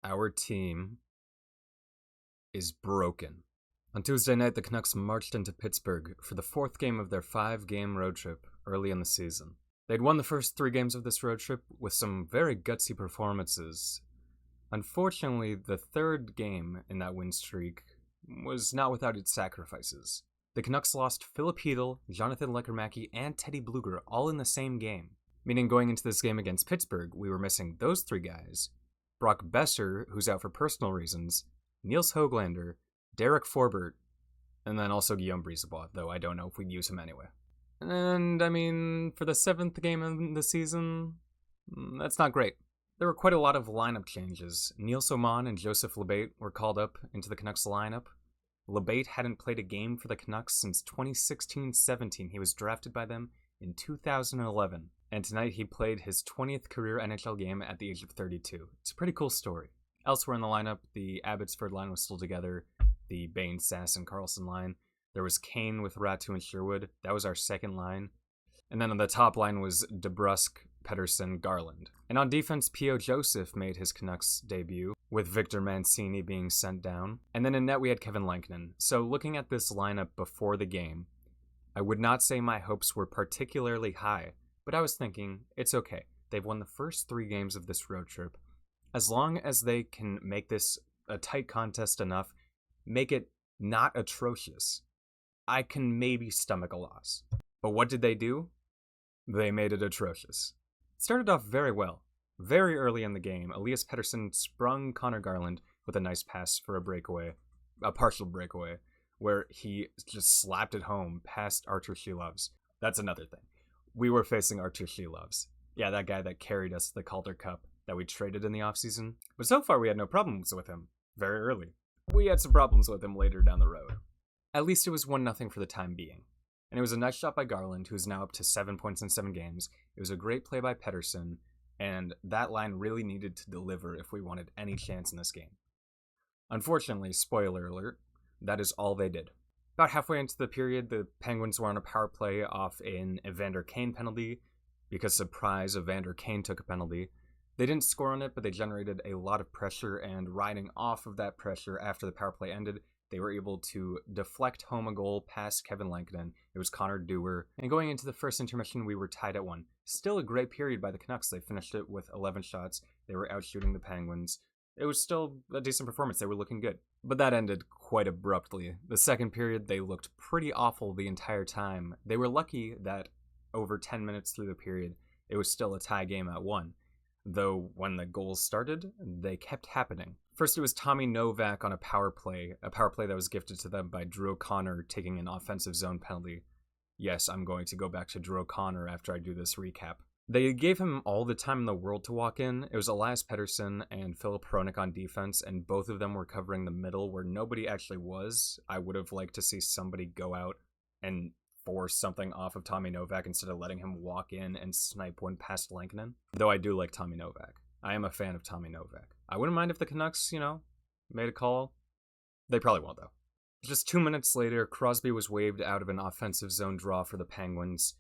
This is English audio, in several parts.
Our team is broken. On Tuesday night, the Canucks marched into Pittsburgh for the fourth game of their 5-game road trip early in the season. They'd won the first 3 games of this road trip with some very gutsy performances. Unfortunately, the third game in that win streak was not without its sacrifices. The Canucks lost Philip Hedl, Jonathan Lekermacki, and Teddy Bluger all in the same game, meaning going into this game against Pittsburgh, we were missing those 3 guys, Brock Besser, who's out for personal reasons, Niels Höglander, Derek Forbert, and then also Guillaume Brisebois, though I don't know if we'd use him anyway. And, for the 7th game in the season, that's not great. There were quite a lot of lineup changes. Niels Oman and Joseph Labate were called up into the Canucks lineup. Labate hadn't played a game for the Canucks since 2016-17. He was drafted by them in 2011. And tonight he played his 20th career NHL game at the age of 32. It's a pretty cool story. Elsewhere in the lineup, the Abbotsford line was still together, the Bain, Sass, and Carlson line. There was Kane with Ratu and Sherwood. That was our second line. And then on the top line was DeBrusk, Pettersson, Garland. And on defense, P.O. Joseph made his Canucks debut, with Victor Mancini being sent down. And then in net we had Kevin Lankinen. So looking at this lineup before the game, I would not say my hopes were particularly high, but I was thinking, it's okay. They've won the first 3 games of this road trip. As long as they can make this a tight contest enough, make it not atrocious, I can maybe stomach a loss. But what did they do? They made it atrocious. It started off very well. Very early in the game, Elias Pettersson sprung Connor Garland with a nice pass for a partial breakaway, where he just slapped it home past Arturs Silovs. That's another thing. We were facing Arturs Silovs. Yeah, that guy that carried us to the Calder Cup that we traded in the offseason. But so far we had no problems with him. Very early. We had some problems with him later down the road. At least it was 1-0 for the time being. And it was a nice shot by Garland, who's now up to 7 points in 7 games. It was a great play by Pettersson, and that line really needed to deliver if we wanted any chance in this game. Unfortunately, spoiler alert, that is all they did. About halfway into the period, the Penguins were on a power play off an Evander Kane penalty, because surprise, Evander Kane took a penalty. They didn't score on it, but they generated a lot of pressure, and riding off of that pressure after the power play ended, they were able to deflect home a goal past Kevin Lankinen. It was Connor Dewar. And going into the first intermission, we were tied at 1. Still a great period by the Canucks. They finished it with 11 shots. They were outshooting the Penguins. It was still a decent performance. They were looking good. But that ended quite abruptly. The second period, they looked pretty awful the entire time. They were lucky that over 10 minutes through the period, it was still a tie game at 1. Though when the goals started, they kept happening. First, it was Tommy Novak on a power play that was gifted to them by Drew O'Connor taking an offensive zone penalty. Yes, I'm going to go back to Drew O'Connor after I do this recap. They gave him all the time in the world to walk in. It was Elias Pettersson and Philip Hronek on defense, and both of them were covering the middle where nobody actually was. I would have liked to see somebody go out and force something off of Tommy Novak instead of letting him walk in and snipe one past Lankinen. Though I do like Tommy Novak. I am a fan of Tommy Novak. I wouldn't mind if the Canucks, made a call. They probably won't, though. Just 2 minutes later, Crosby was waved out of an offensive zone draw for the Penguins,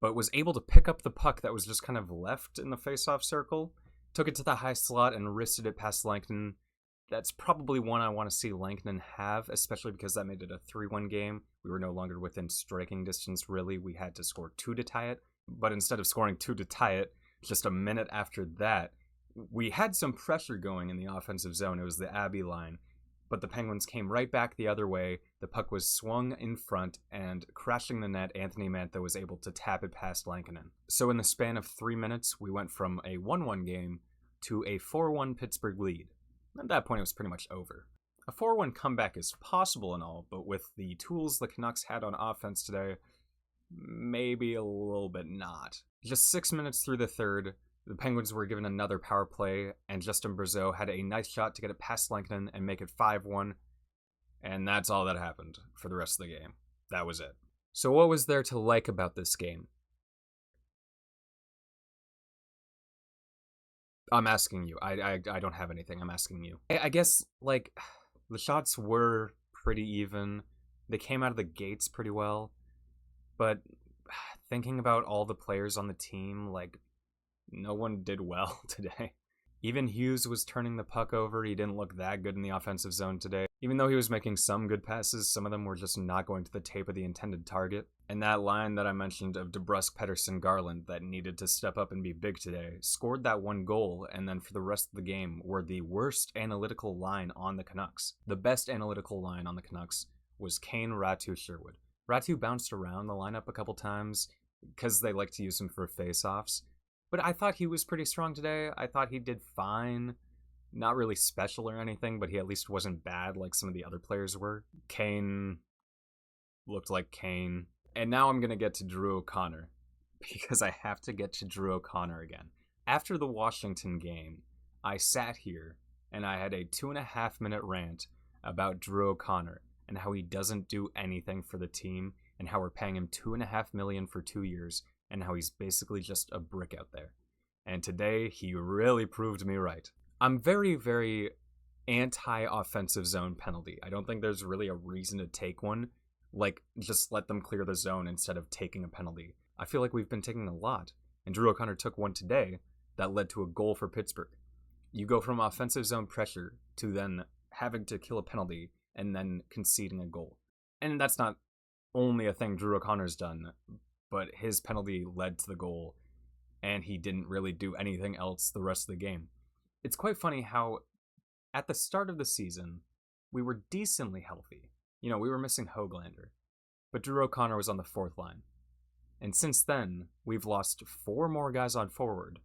but was able to pick up the puck that was just kind of left in the face-off circle, took it to the high slot, and wristed it past Lankinen. That's probably one I want to see Lankinen have, especially because that made it a 3-1 game. We were no longer within striking distance, really. We had to score 2 to tie it, but instead of scoring 2 to tie it, just a minute after that, we had some pressure going in the offensive zone. It was the Abbey line, but the Penguins came right back the other way. The puck was swung in front, and crashing the net, Anthony Mantha was able to tap it past Lankinen. So in the span of 3 minutes, we went from a 1-1 game to a 4-1 Pittsburgh lead. At that point, it was pretty much over. A 4-1 comeback is possible and all, but with the tools the Canucks had on offense today, maybe a little bit not. Just 6 minutes through the third, the Penguins were given another power play, and Justin Brazeau had a nice shot to get it past Lankinen and make it 5-1, and that's all that happened for the rest of the game. That was it. So what was there to like about this game? I'm asking you. I don't have anything. I'm asking you. I guess, the shots were pretty even. They came out of the gates pretty well, but thinking about all the players on the team, no one did well today. Even Hughes was turning the puck over. He didn't look that good in the offensive zone today. Even though he was making some good passes, some of them were just not going to the tape of the intended target. And that line that I mentioned of DeBrusk, Pettersson, Garland that needed to step up and be big today scored that one goal, and then for the rest of the game were the worst analytical line on the Canucks. The best analytical line on the Canucks was Kane, Ratu, Sherwood. Ratu bounced around the lineup a couple times because they like to use him for face-offs. But I thought he was pretty strong today. I thought he did fine. Not really special or anything, but he at least wasn't bad like some of the other players were. Kane looked like Kane. And now I'm going to get to Drew O'Connor, because I have to get to Drew O'Connor again. After the Washington game, I sat here and I had a 2.5-minute rant about Drew O'Connor and how he doesn't do anything for the team and how we're paying him $2.5 million for 2 years and how he's basically just a brick out there. And today, he really proved me right. I'm very, very anti-offensive zone penalty. I don't think there's really a reason to take one. Like, just let them clear the zone instead of taking a penalty. I feel like we've been taking a lot, and Drew O'Connor took one today that led to a goal for Pittsburgh. You go from offensive zone pressure to then having to kill a penalty and then conceding a goal. And that's not only a thing Drew O'Connor's done, but his penalty led to the goal, and he didn't really do anything else the rest of the game. It's quite funny how, at the start of the season, we were decently healthy. You know, we were missing Höglander, but Drew O'Connor was on the fourth line. And since then, we've lost 4 more guys on forward,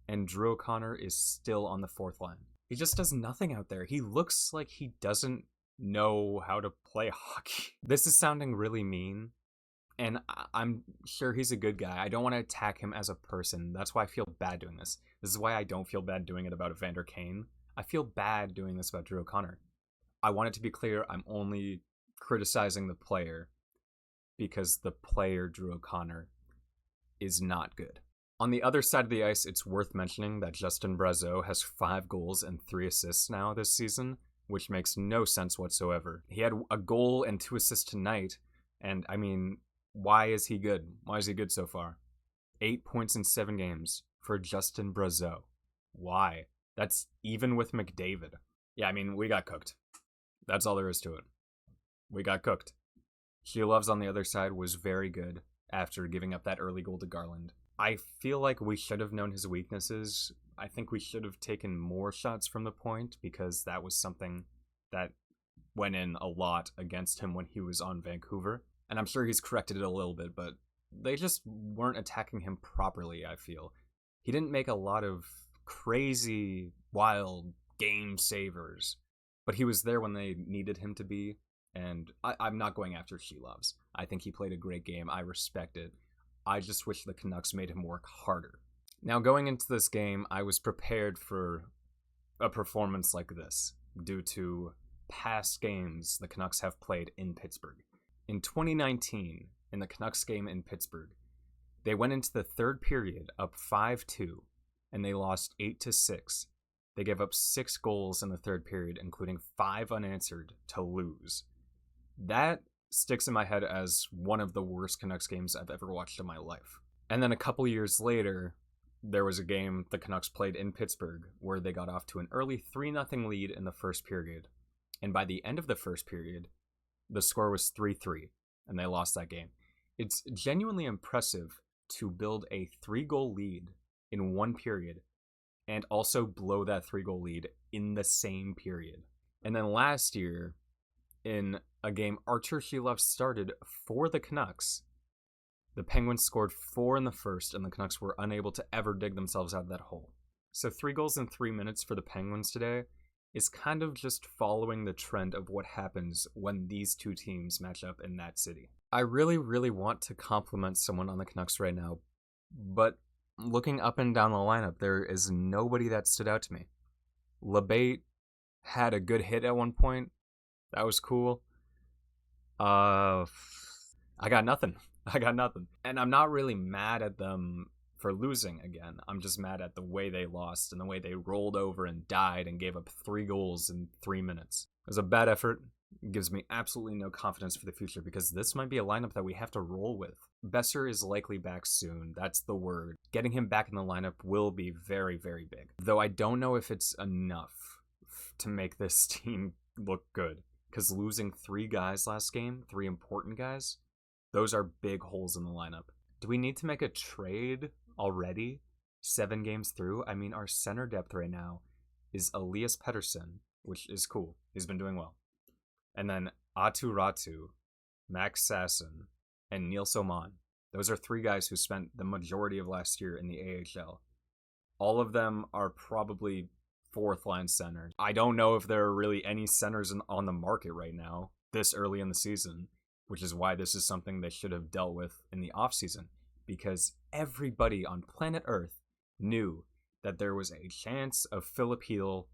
and Drew O'Connor is still on the fourth line. He just does nothing out there. He looks like he doesn't know how to play hockey. This is sounding really mean, and I'm sure he's a good guy. I don't want to attack him as a person. That's why I feel bad doing this. This is why I don't feel bad doing it about Evander Kane. I feel bad doing this about Drew O'Connor. I want it to be clear, I'm only criticizing the player because the player, Drew O'Connor, is not good. On the other side of the ice, it's worth mentioning that Justin Brazeau has 5 goals and 3 assists now this season, which makes no sense whatsoever. He had a goal and 2 assists tonight, and I mean, why is he good? Why is he good so far? 8 points in 7 games for Justin Brazeau. Why? That's even with McDavid. Yeah, I mean, we got cooked. That's all there is to it. We got cooked. Silovs on the other side was very good after giving up that early goal to Garland. I feel like we should have known his weaknesses. I think we should have taken more shots from the point because that was something that went in a lot against him when he was on Vancouver. And I'm sure he's corrected it a little bit, but they just weren't attacking him properly, I feel. He didn't make a lot of crazy, wild game savers, but he was there when they needed him to be. And I'm not going after Silovs. I think he played a great game. I respect it. I just wish the Canucks made him work harder. Now, going into this game, I was prepared for a performance like this due to past games the Canucks have played in Pittsburgh. In 2019, in the Canucks game in Pittsburgh, they went into the third period up 5-2, and they lost 8-6. They gave up 6 goals in the third period, including 5 unanswered, to lose. That sticks in my head as one of the worst Canucks games I've ever watched in my life. And then a couple years later, there was a game the Canucks played in Pittsburgh where they got off to an early 3-0 lead in the first period. And by the end of the first period, the score was 3-3, and they lost that game. It's genuinely impressive to build a 3-goal lead in one period and also blow that 3-goal lead in the same period. And then last year, in a game Arturs started for the Canucks, the Penguins scored 4 in the first, and the Canucks were unable to ever dig themselves out of that hole. So 3 goals in 3 minutes for the Penguins today is kind of just following the trend of what happens when these two teams match up in that city. I really, really want to compliment someone on the Canucks right now, but looking up and down the lineup, there is nobody that stood out to me. LeBate had a good hit at one point. That was cool. I got nothing. And I'm not really mad at them for losing again. I'm just mad at the way they lost and the way they rolled over and died and gave up 3 goals in 3 minutes. It was a bad effort. gives me absolutely no confidence for the future because this might be a lineup that we have to roll with. Besser is likely back soon. That's the word. Getting him back in the lineup will be very, very big. Though I don't know if it's enough to make this team look good. Because losing 3 guys last game, 3 important guys, those are big holes in the lineup. Do we need to make a trade already? 7 games through? I mean, our center depth right now is Elias Pettersson, which is cool. He's been doing well. And then Arturs, Max Sasson, and Nils Oman. Those are 3 guys who spent the majority of last year in the AHL. All of them are probably 4th-line centers. I don't know if there are really any centers on the market right now, this early in the season, which is why this is something they should have dealt with in the offseason, because everybody on planet Earth knew that there was a chance of Philip Heel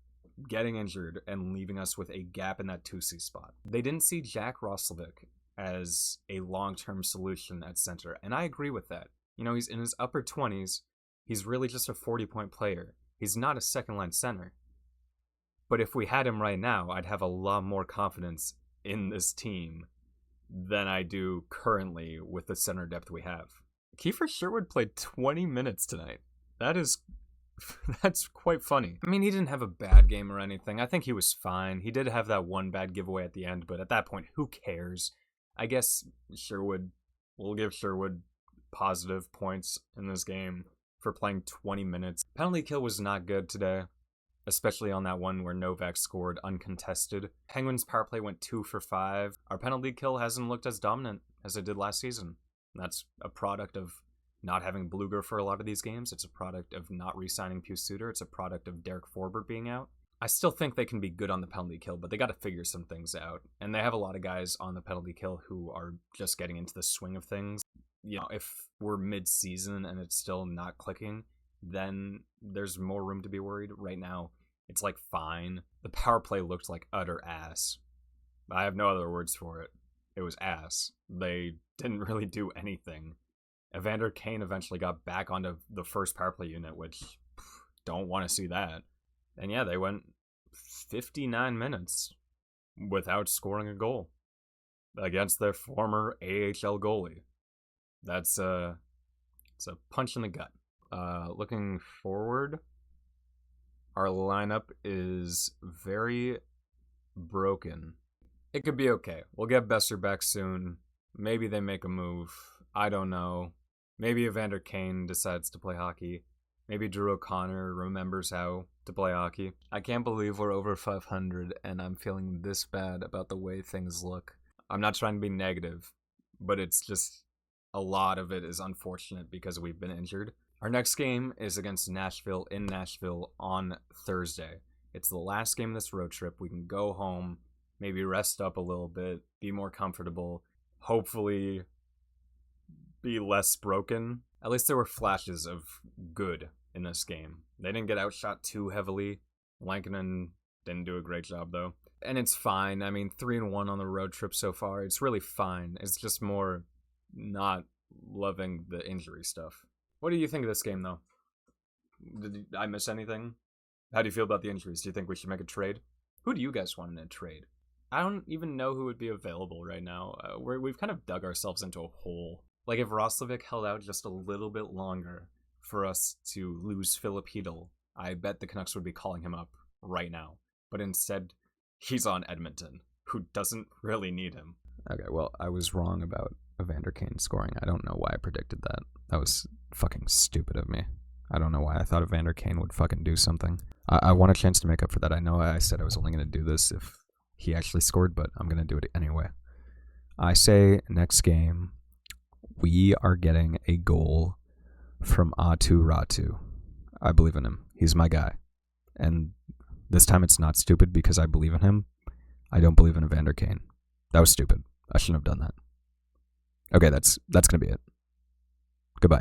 getting injured and leaving us with a gap in that 2C spot. They didn't see Jack Roslovic as a long-term solution at center, and I agree with that. You know, he's in his upper 20s. He's really just a 40-point player. He's not a second-line center. But if we had him right now, I'd have a lot more confidence in this team than I do currently with the center depth we have. Kiefer Sherwood played 20 minutes tonight. That's quite funny. I mean, he didn't have a bad game or anything. I think he was fine. He did have that one bad giveaway at the end, but at that point, who cares? I guess we'll give Sherwood positive points in this game for playing 20 minutes. Penalty kill was not good today, especially on that one where Novak scored uncontested. Penguins power play went 2 for 5. Our penalty kill hasn't looked as dominant as it did last season. That's a product of not having Bluger for a lot of these games. It's a product of not re-signing Pius Suter. It's a product of Derek Forbert being out. I still think they can be good on the penalty kill, but they got to figure some things out. And they have a lot of guys on the penalty kill who are just getting into the swing of things. You know, if we're mid-season and it's still not clicking, then there's more room to be worried. Right now, it's like fine. The power play looked like utter ass. I have no other words for it. It was ass. They didn't really do anything. Evander Kane eventually got back onto the first power play unit, which don't want to see that. And yeah, they went 59 minutes without scoring a goal against their former AHL goalie. It's a punch in the gut. Looking forward, our lineup is very broken. It could be okay. We'll get Besser back soon. Maybe they make a move. I don't know. Maybe Evander Kane decides to play hockey. Maybe Drew O'Connor remembers how to play hockey. I can't believe we're over 500 and I'm feeling this bad about the way things look. I'm not trying to be negative, but it's just a lot of it is unfortunate because we've been injured. Our next game is against Nashville in Nashville on Thursday. It's the last game of this road trip. We can go home, maybe rest up a little bit, be more comfortable, hopefully be less broken. At least there were flashes of good in this game. They didn't get outshot too heavily. Lankinen didn't do a great job, though. And it's fine. I mean, 3-1 on the road trip so far. It's really fine. It's just more not loving the injury stuff. What do you think of this game, though? Did I miss anything? How do you feel about the injuries? Do you think we should make a trade? Who do you guys want in a trade? I don't even know who would be available right now. We've kind of dug ourselves into a hole. Like, if Roslovic held out just a little bit longer for us to lose Philip Hedl, I bet the Canucks would be calling him up right now. But instead, he's on Edmonton, who doesn't really need him. Okay, well, I was wrong about Evander Kane scoring. I don't know why I predicted that. That was fucking stupid of me. I don't know why I thought Evander Kane would fucking do something. I want a chance to make up for that. I know I said I was only going to do this if he actually scored, but I'm going to do it anyway. I say next game, we are getting a goal from Arturs. I believe in him. He's my guy. And this time it's not stupid because I believe in him. I don't believe in Evander Kane. That was stupid. I shouldn't have done that. Okay, that's going to be it. Goodbye.